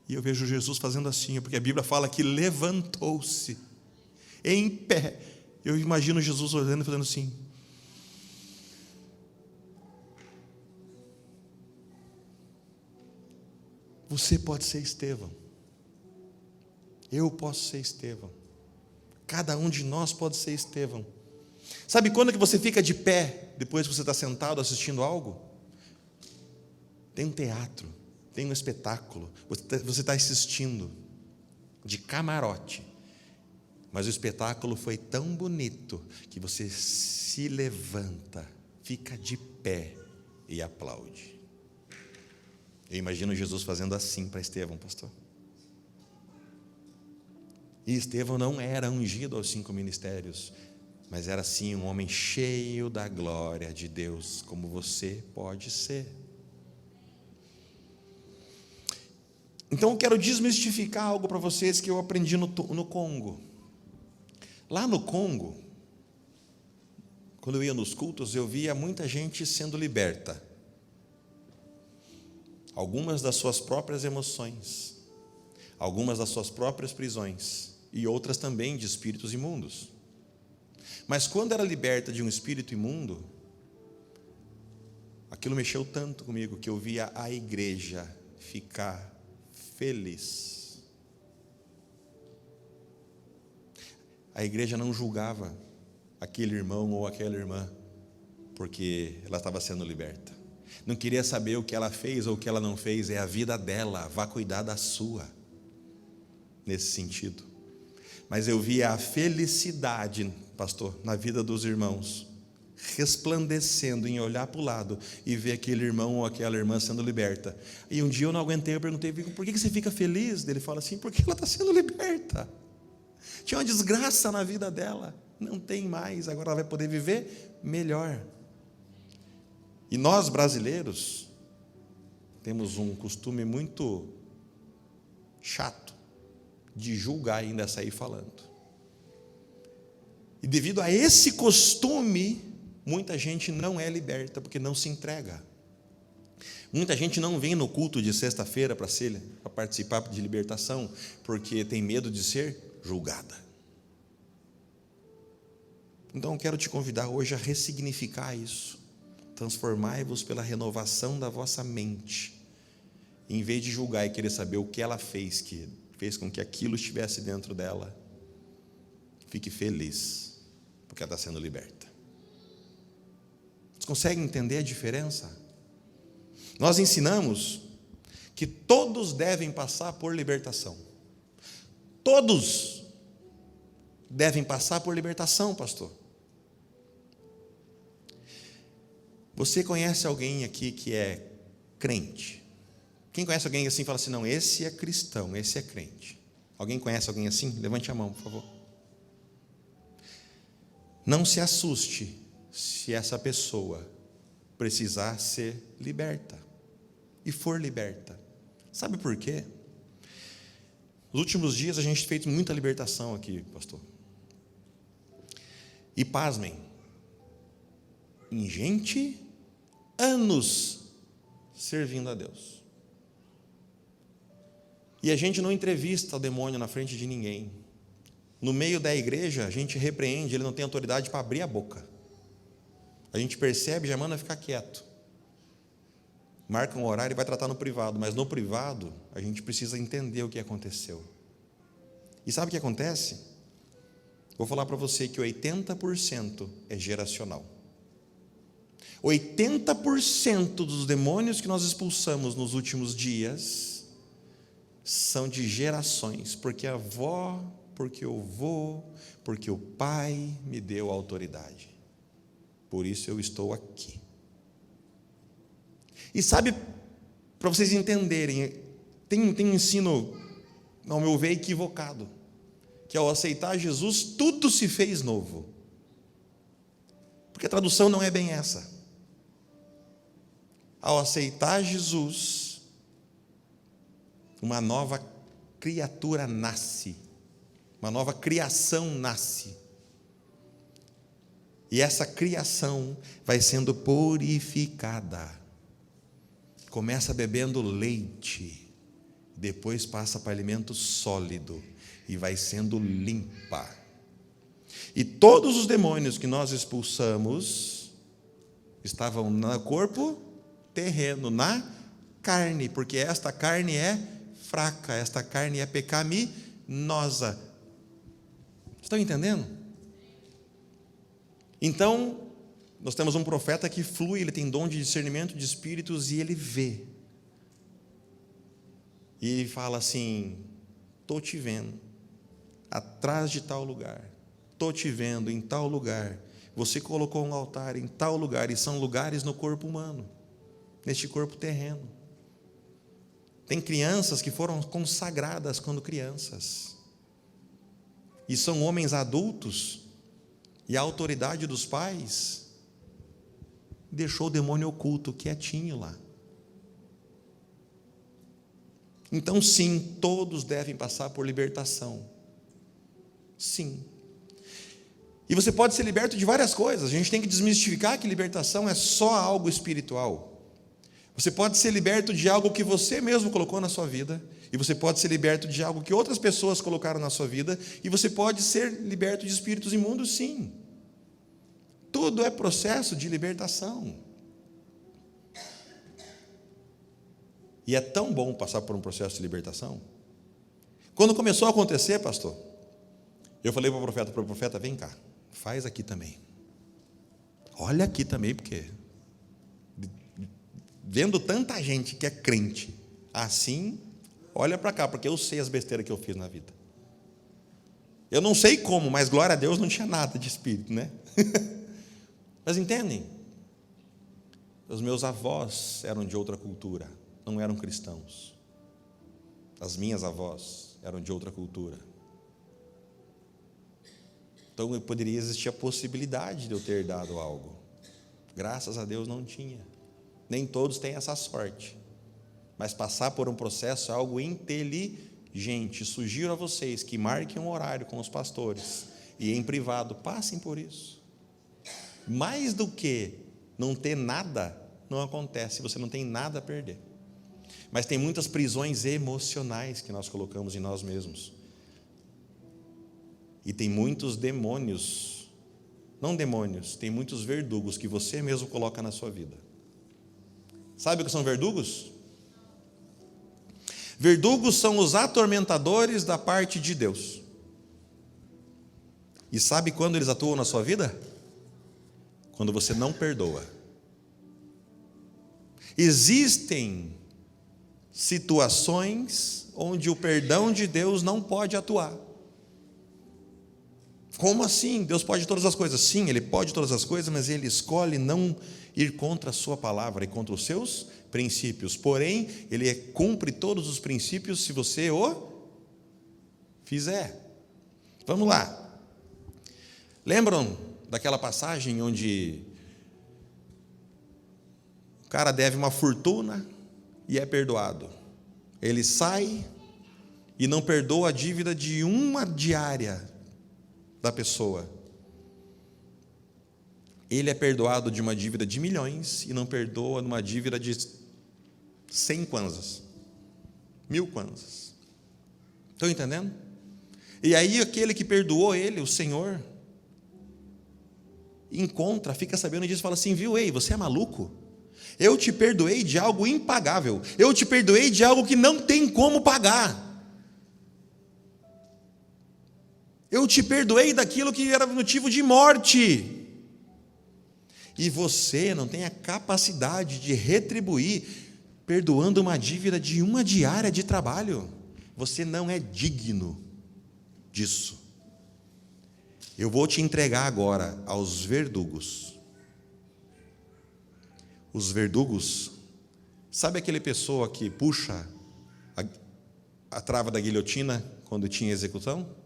E eu vejo Jesus fazendo assim, porque a Bíblia fala que levantou-se em pé. Eu imagino Jesus olhando e fazendo assim. Você pode ser Estevão. Eu posso ser Estevão. Cada um de nós pode ser Estevão. Sabe quando que você fica de pé, depois que você está sentado assistindo algo? Tem um teatro, tem um espetáculo, você está assistindo de camarote, mas o espetáculo foi tão bonito que você se levanta, fica de pé e aplaude. Eu imagino Jesus fazendo assim para Estevão, pastor. E Estevão não era ungido aos 5 ministérios, mas era sim um homem cheio da glória de Deus, como você pode ser. Então eu quero desmistificar algo para vocês que eu aprendi no Congo. Lá no Congo, quando eu ia nos cultos, eu via muita gente sendo liberta. Algumas das suas próprias emoções, algumas das suas próprias prisões, e outras também de espíritos imundos. Mas quando era liberta de um espírito imundo, aquilo mexeu tanto comigo que eu via a igreja ficar feliz. A igreja não julgava aquele irmão ou aquela irmã porque ela estava sendo liberta. Não queria saber o que ela fez ou o que ela não fez, é a vida dela, vá cuidar da sua, nesse sentido. Mas eu via a felicidade, pastor, na vida dos irmãos, resplandecendo em olhar para o lado e ver aquele irmão ou aquela irmã sendo liberta. E um dia eu não aguentei, eu perguntei: por que você fica feliz? Ele fala assim: porque ela está sendo liberta. Tinha uma desgraça na vida dela, não tem mais, agora ela vai poder viver melhor. E nós brasileiros temos um costume muito chato de julgar e ainda sair falando. E devido a esse costume, muita gente não é liberta, porque não se entrega. Muita gente não vem no culto de sexta-feira para participar de libertação, porque tem medo de ser julgada. Então eu quero te convidar hoje a ressignificar isso. Transformai-vos pela renovação da vossa mente. Em vez de julgar e querer saber o que ela fez, que fez com que aquilo estivesse dentro dela, fique feliz, porque ela está sendo liberta. Vocês conseguem entender a diferença? Nós ensinamos que todos devem passar por libertação. Todos devem passar por libertação, pastor. Você conhece alguém aqui que é crente? Quem conhece alguém assim e fala assim, não, esse é cristão, esse é crente? Alguém conhece alguém assim? Levante a mão, por favor. Não se assuste se essa pessoa precisar ser liberta e for liberta. Sabe por quê? Nos últimos dias a gente fez muita libertação aqui, pastor. E pasmem, em gente, anos servindo a Deus. E a gente não entrevista o demônio na frente de ninguém. No meio da igreja, a gente repreende, ele não tem autoridade para abrir a boca. A gente percebe, já manda ficar quieto. Marca um horário e vai tratar no privado, mas no privado, a gente precisa entender o que aconteceu. E sabe o que acontece? Vou falar para você que 80% é geracional. 80% dos demônios que nós expulsamos nos últimos dias são de gerações, porque a avó, porque o vô, porque o pai me deu autoridade. Por isso eu estou aqui. E sabe, para vocês entenderem, tem um ensino, ao meu ver, equivocado, que ao aceitar Jesus, tudo se fez novo. Porque a tradução não é bem essa. Ao aceitar Jesus, uma nova criatura nasce, uma nova criação nasce. E essa criação vai sendo purificada. Começa bebendo leite, depois passa para alimento sólido e vai sendo limpa. E todos os demônios que nós expulsamos estavam no corpo terreno, na carne, porque esta carne é fraca, esta carne é pecaminosa. Estão entendendo? Então, nós temos um profeta que flui, ele tem dom de discernimento de espíritos e ele vê. E ele fala assim, estou te vendo, atrás de tal lugar, estou te vendo em tal lugar, você colocou um altar em tal lugar, e são lugares no corpo humano, neste corpo terreno. Tem crianças que foram consagradas quando crianças, e são homens adultos, e a autoridade dos pais deixou o demônio oculto quietinho lá. Então, sim, todos devem passar por libertação. Sim. E você pode ser liberto de várias coisas. A gente tem que desmistificar que libertação é só algo espiritual. Você pode ser liberto de algo que você mesmo colocou na sua vida, e você pode ser liberto de algo que outras pessoas colocaram na sua vida, e você pode ser liberto de espíritos imundos, sim. Tudo é processo de libertação. E é tão bom passar por um processo de libertação. Quando começou a acontecer, pastor, eu falei para o profeta, vem cá, faz aqui também. Olha aqui também, porque vendo tanta gente que é crente assim, olha para cá, porque eu sei as besteiras que eu fiz na vida. Eu não sei como, mas glória a Deus não tinha nada de espírito, né? Mas entendem? Os meus avós eram de outra cultura, não eram cristãos. As minhas avós eram de outra cultura. Então poderia existir a possibilidade de eu ter dado algo. Graças a Deus não tinha. Nem todos têm essa sorte. mas passar por um processo é algo inteligente. Sugiro a vocês que marquem um horário com os pastores e em privado, passem por isso. Mais do que não ter nada, não acontece, você não tem nada a perder. Mas tem muitas prisões emocionais que nós colocamos em nós mesmos. E tem muitos demônios, não demônios, tem muitos verdugos que você mesmo coloca na sua vida. Sabe o que são verdugos? Verdugos são os atormentadores da parte de Deus. E sabe quando eles atuam na sua vida? Quando você não perdoa. Existem situações onde o perdão de Deus não pode atuar. Como assim? Deus pode todas as coisas? Sim, Ele pode todas as coisas, mas Ele escolhe não ir contra a sua palavra e contra os seus princípios. Porém, Ele cumpre todos os princípios se você o fizer. Vamos lá. Lembram daquela passagem onde o cara deve uma fortuna e é perdoado? Ele sai e não perdoa a dívida de uma diária da pessoa. Ele é perdoado de uma dívida de milhões e não perdoa uma dívida de 100 kwanzas, 1000 kwanzas. Estão entendendo? E aí aquele que perdoou ele, o Senhor, encontra, fica sabendo disso e fala assim, viu, ei, você é maluco? Eu te perdoei de algo impagável, eu te perdoei de algo que não tem como pagar. Eu te perdoei daquilo que era motivo de morte. E você não tem a capacidade de retribuir, perdoando uma dívida de uma diária de trabalho. Você não é digno disso. Eu vou te entregar agora aos verdugos. Os verdugos, sabe aquele pessoa que puxa a trava da guilhotina quando tinha execução?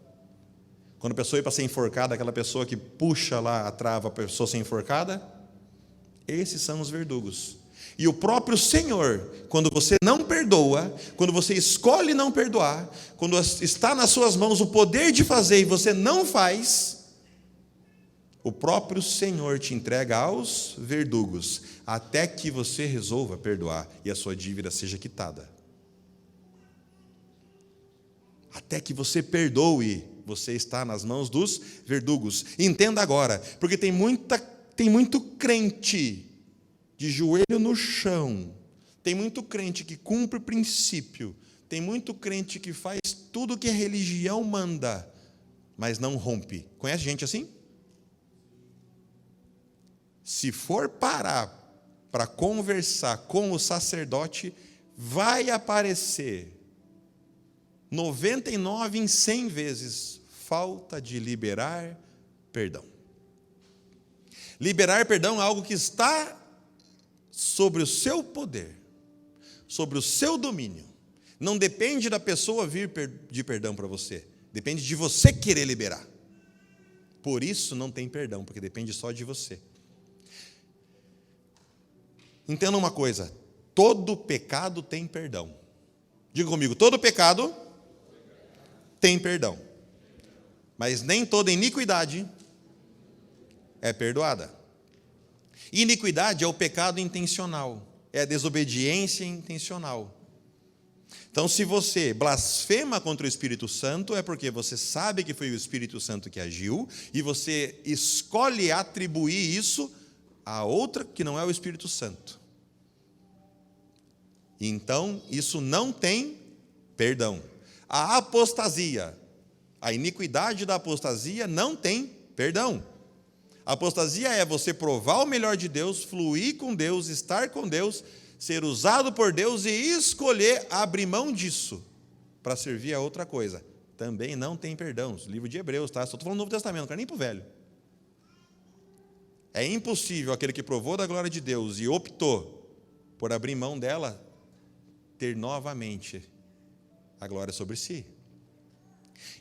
Quando a pessoa ia para ser enforcada, aquela pessoa que puxa lá a trava para a pessoa ser enforcada, esses são os verdugos. E o próprio Senhor, quando você não perdoa, quando você escolhe não perdoar, quando está nas suas mãos o poder de fazer e você não faz, o próprio Senhor te entrega aos verdugos, até que você resolva perdoar e a sua dívida seja quitada. Até que você perdoe, você está nas mãos dos verdugos. Entenda agora, porque tem muito crente de joelho no chão, tem muito crente que cumpre o princípio, tem muito crente que faz tudo o que a religião manda, mas não rompe. Conhece gente assim? Se for parar para conversar com o sacerdote, vai aparecer 99 em 100 vezes falta de liberar perdão. Liberar perdão é algo que está sobre o seu poder, sobre o seu domínio. Não depende da pessoa vir pedir perdão para você, depende de você querer liberar. Por isso não tem perdão, porque depende só de você. Entenda uma coisa, todo pecado tem perdão. Diga comigo, todo pecado tem perdão. Mas nem toda iniquidade é perdoada. Iniquidade é o pecado intencional, é a desobediência intencional. Então, se você blasfema contra o Espírito Santo, é porque você sabe que foi o Espírito Santo que agiu, e você escolhe atribuir isso a outra que não é o Espírito Santo. Então, isso não tem perdão. A apostasia, a iniquidade da apostasia não tem perdão. A apostasia é você provar o melhor de Deus, fluir com Deus, estar com Deus, ser usado por Deus e escolher abrir mão disso para servir a outra coisa. Também não tem perdão. Livro de Hebreus, tá? Só estou falando do Novo Testamento, não quero nem para o Velho. É impossível aquele que provou da glória de Deus e optou por abrir mão dela, ter novamente a glória sobre si.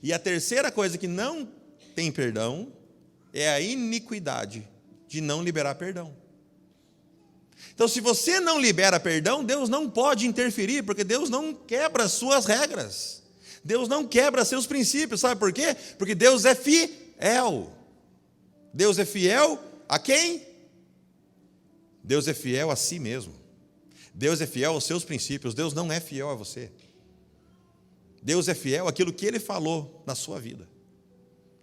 E a terceira coisa que não tem perdão é a iniquidade de não liberar perdão. Então, se você não libera perdão, Deus não pode interferir, porque Deus não quebra as suas regras. Deus não quebra seus princípios, sabe por quê? Porque Deus é fiel. Deus é fiel a quem? Deus é fiel a si mesmo. Deus é fiel aos seus princípios. Deus não é fiel a você. Deus é fiel àquilo que Ele falou na sua vida.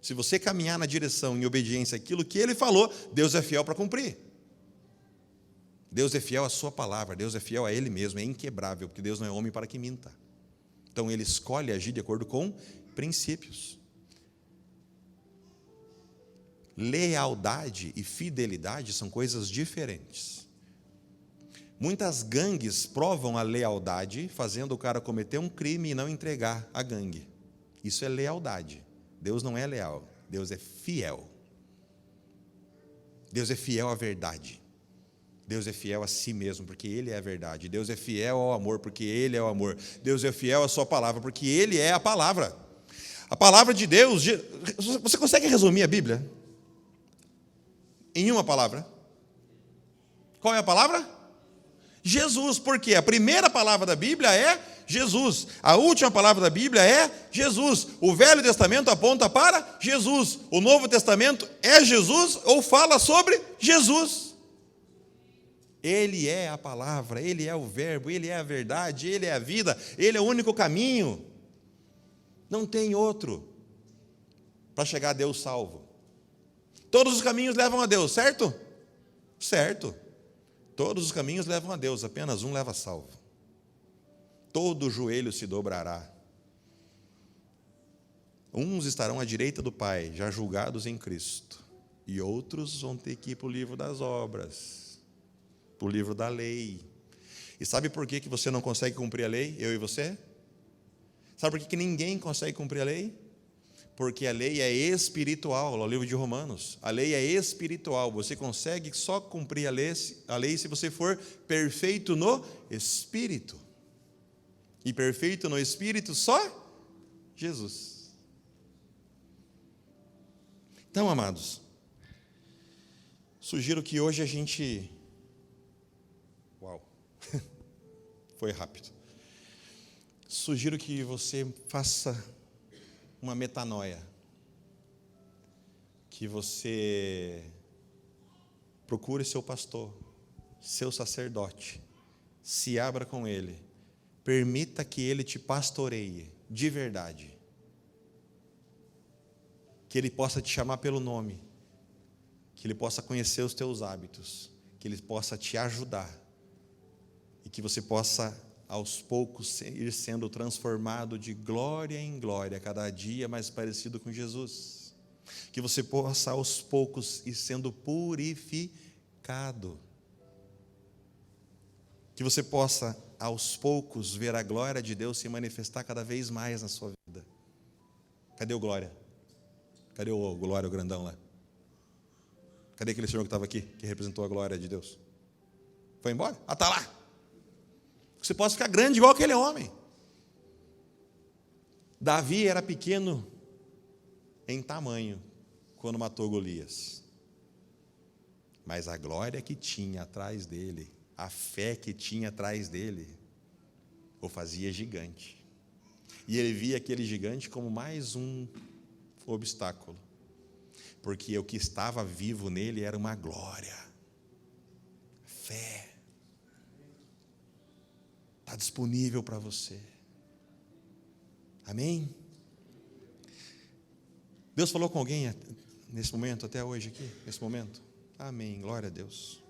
Se você caminhar na direção, em obediência àquilo que Ele falou, Deus é fiel para cumprir. Deus é fiel à sua palavra, Deus é fiel a Ele mesmo, é inquebrável, porque Deus não é homem para que minta. Então Ele escolhe agir de acordo com princípios. Lealdade e fidelidade são coisas diferentes. Muitas gangues provam a lealdade fazendo o cara cometer um crime e não entregar a gangue. Isso é lealdade. Deus não é leal, Deus é fiel. Deus é fiel à verdade. Deus é fiel a si mesmo, porque Ele é a verdade. Deus é fiel ao amor, porque Ele é o amor. Deus é fiel à sua palavra, porque Ele é a palavra. A palavra de Deus, você consegue resumir a Bíblia em uma palavra? Qual é a palavra? Jesus, porque a primeira palavra da Bíblia é Jesus. A última palavra da Bíblia é Jesus. O Velho Testamento aponta para Jesus. O Novo Testamento é Jesus ou fala sobre Jesus. Ele é a palavra, Ele é o verbo, Ele é a verdade, Ele é a vida, Ele é o único caminho. Não tem outro para chegar a Deus salvo. Todos os caminhos levam a Deus, certo? Certo. Todos os caminhos levam a Deus, apenas um leva salvo. Todo joelho se dobrará. Uns estarão à direita do Pai, já julgados em Cristo, e outros vão ter que ir para o livro das obras, para o livro da lei. E sabe por que você não consegue cumprir a lei, eu e você? Sabe por que ninguém consegue cumprir a lei? Porque a lei é espiritual, no livro de Romanos. A lei é espiritual. Você consegue só cumprir a lei se você for perfeito no Espírito. E perfeito no Espírito só Jesus. Então, amados, sugiro que hoje a gente... Uau! Foi rápido. Sugiro que você faça uma metanoia, que você procure seu pastor, seu sacerdote, se abra com ele, permita que ele te pastoreie de verdade, que ele possa te chamar pelo nome, que ele possa conhecer os teus hábitos, que ele possa te ajudar e que você possa aos poucos ir sendo transformado de glória em glória, cada dia mais parecido com Jesus. Que você possa aos poucos ir sendo purificado. Que você possa aos poucos ver a glória de Deus se manifestar cada vez mais na sua vida. Cadê o Glória? Cadê o Glória, o grandão lá? Cadê aquele senhor que estava aqui, que representou a glória de Deus? Foi embora? Ah, está lá. Você possa ficar grande igual aquele homem. Davi era pequeno em tamanho quando matou Golias. Mas a glória que tinha atrás dele, a fé que tinha atrás dele, o fazia gigante. E ele via aquele gigante como mais um obstáculo. Porque o que estava vivo nele era uma glória. Fé. Está disponível para você. Amém? Deus falou com alguém nesse momento, até hoje aqui, nesse momento? Amém, glória a Deus.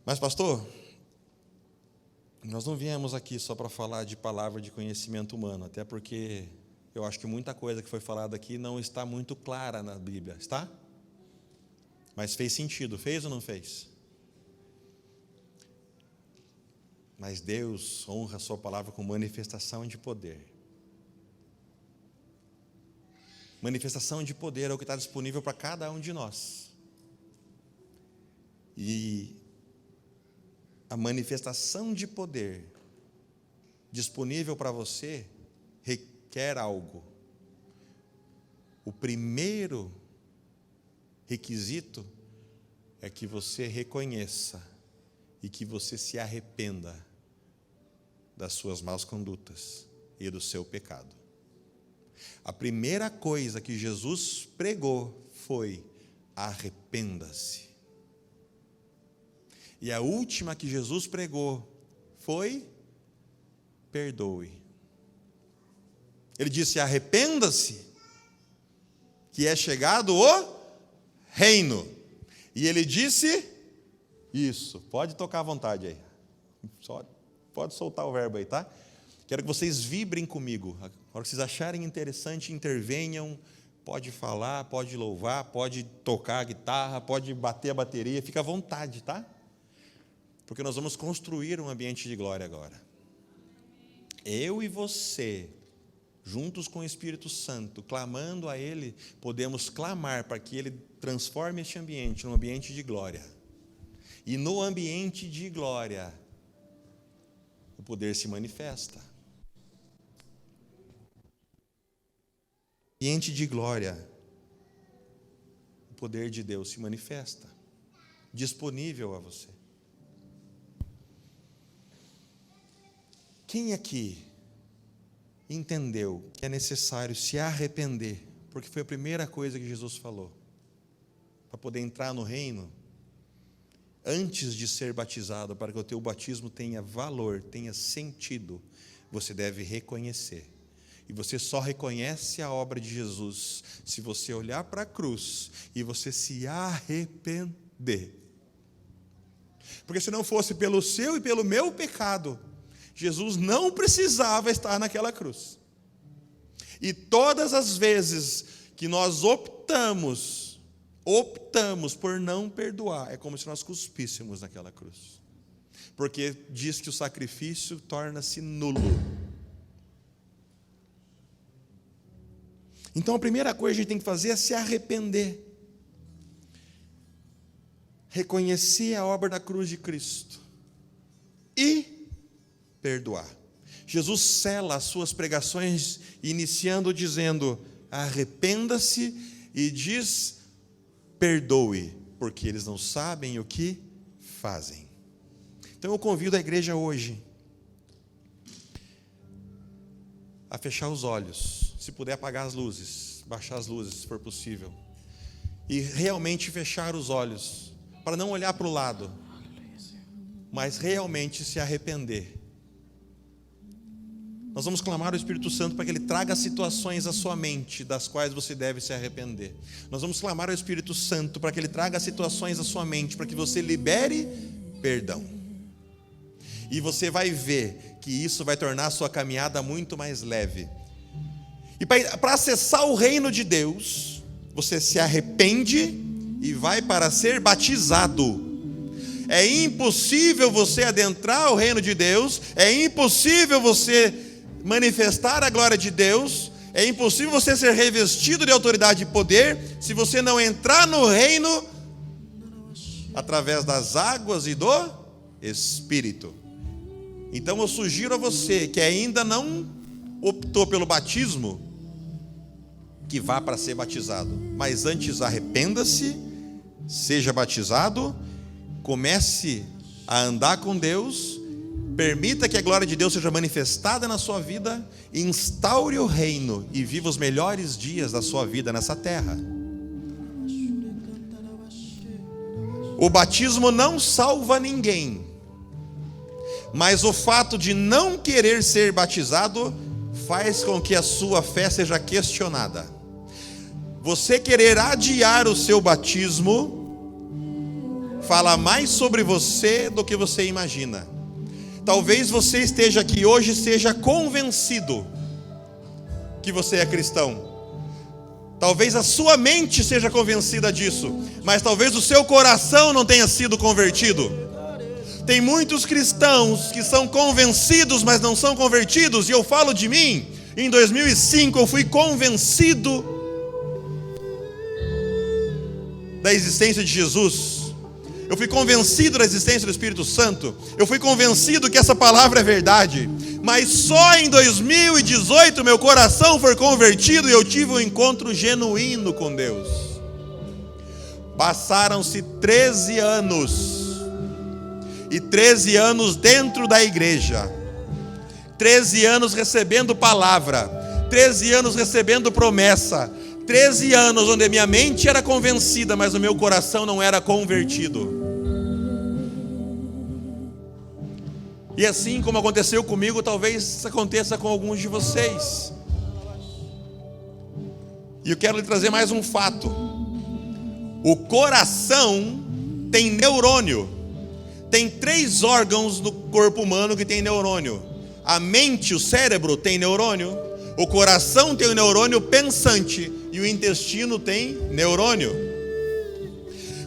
Mas pastor, nós não viemos aqui só para falar de palavra de conhecimento humano, até porque eu acho que muita coisa que foi falada aqui não está muito clara na Bíblia, está? Mas fez sentido, fez ou não fez? Mas Deus honra a sua palavra com manifestação de poder. Manifestação de poder é o que está disponível para cada um de nós. E a manifestação de poder disponível para você requer algo. O primeiro requisito é que você reconheça e que você se arrependa das suas más condutas e do seu pecado. A primeira coisa que Jesus pregou foi: arrependa-se. E a última que Jesus pregou foi: perdoe. Ele disse: arrependa-se, que é chegado o reino. E ele disse isso. Pode tocar à vontade aí. Pode soltar o verbo aí, tá? Quero que vocês vibrem comigo. A hora que vocês acharem interessante, intervenham. Pode falar, pode louvar, pode tocar a guitarra, pode bater a bateria. Fica à vontade, tá? Porque nós vamos construir um ambiente de glória agora. Eu e você, juntos com o Espírito Santo, clamando a Ele, podemos clamar para que Ele transforme este ambiente num ambiente de glória. E no ambiente de glória, o poder se manifesta. Ambiente de glória, o poder de Deus se manifesta, disponível a você. Quem aqui entendeu que é necessário se arrepender, porque foi a primeira coisa que Jesus falou, para poder entrar no reino, antes de ser batizado, para que o teu batismo tenha valor, tenha sentido, você deve reconhecer. E você só reconhece a obra de Jesus se você olhar para a cruz e você se arrepender. Porque se não fosse pelo seu e pelo meu pecado, Jesus não precisava estar naquela cruz. E todas as vezes que nós optamos por não perdoar, é como se nós cuspíssemos naquela cruz. Porque diz que o sacrifício torna-se nulo. Então a primeira coisa que a gente tem que fazer é se arrepender. Reconhecer a obra da cruz de Cristo. E perdoar. Jesus sela as suas pregações iniciando dizendo: arrependa-se, e diz: perdoe, porque eles não sabem o que fazem. Então eu convido a igreja hoje a fechar os olhos, se puder apagar as luzes, baixar as luzes se for possível, e realmente fechar os olhos, para não olhar para o lado, mas realmente se arrepender. Nós vamos clamar ao Espírito Santo para que Ele traga situações à sua mente das quais você deve se arrepender. Nós vamos clamar ao Espírito Santo para que Ele traga situações à sua mente, para que você libere perdão. E você vai ver que isso vai tornar a sua caminhada muito mais leve. E para acessar o reino de Deus, você se arrepende e vai para ser batizado. É impossível você adentrar o reino de Deus, é impossível você manifestar a glória de Deus, é impossível você ser revestido de autoridade e poder se você não entrar no reino através das águas e do Espírito. Então eu sugiro a você que ainda não optou pelo batismo, que vá para ser batizado, mas antes arrependa-se, seja batizado, comece a andar com Deus, permita que a glória de Deus seja manifestada na sua vida, instaure o reino e viva os melhores dias da sua vida nessa terra. O batismo não salva ninguém, mas o fato de não querer ser batizado faz com que a sua fé seja questionada. Você querer adiar o seu batismo fala mais sobre você do que você imagina. Talvez você esteja aqui hoje e seja convencido que você é cristão. Talvez a sua mente seja convencida disso, mas talvez o seu coração não tenha sido convertido. Tem muitos cristãos que são convencidos, mas não são convertidos, e eu falo de mim. Em 2005 eu fui convencido da existência de Jesus. Eu fui convencido da existência do Espírito Santo. Eu fui convencido que essa palavra é verdade. Mas só em 2018 meu coração foi convertido e eu tive um encontro genuíno com Deus. Passaram-se 13 anos. E 13 anos dentro da igreja. 13 anos recebendo palavra. 13 anos recebendo promessa. 13 anos onde a minha mente era convencida, mas o meu coração não era convertido. E assim como aconteceu comigo, talvez aconteça com alguns de vocês. E eu quero lhe trazer mais um fato. O coração tem neurônio. Tem 3 órgãos no corpo humano que tem neurônio. A mente, o cérebro, tem neurônio. O coração tem o neurônio pensante. E o intestino tem neurônio.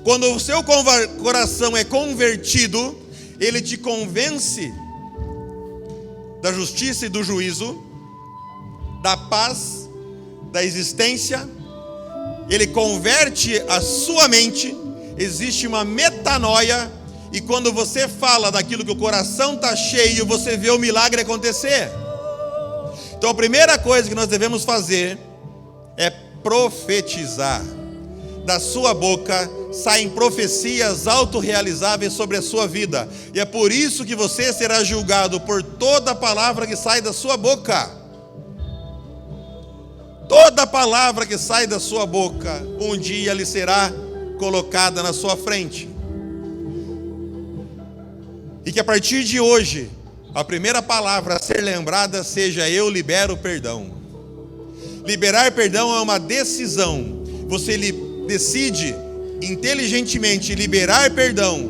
Quando o seu coração é convertido, ele te convence da justiça e do juízo, da paz, da existência. Ele converte a sua mente. Existe uma metanoia. E quando você fala daquilo que o coração está cheio, você vê o milagre acontecer. Então a primeira coisa que nós devemos fazer é profetizar. Da sua boca saem profecias autorrealizáveis sobre a sua vida. E é por isso que você será julgado por toda palavra que sai da sua boca. Toda palavra que sai da sua boca, um dia lhe será colocada na sua frente. E que a partir de hoje, a primeira palavra a ser lembrada seja: eu libero perdão. Liberar perdão é uma decisão. Você decide inteligentemente liberar perdão,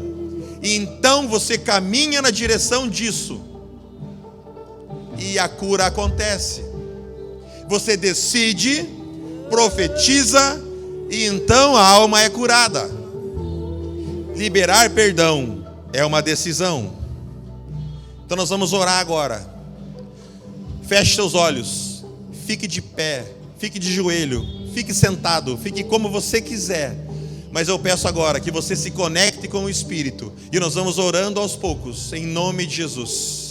e então você caminha na direção disso, e a cura acontece. Você decide, profetiza, e então a alma é curada. Liberar perdão é uma decisão. Então nós vamos orar agora. Feche seus olhos, fique de pé, fique de joelho, fique sentado, fique como você quiser. Mas eu peço agora que você se conecte com o Espírito. E nós vamos orando aos poucos, em nome de Jesus.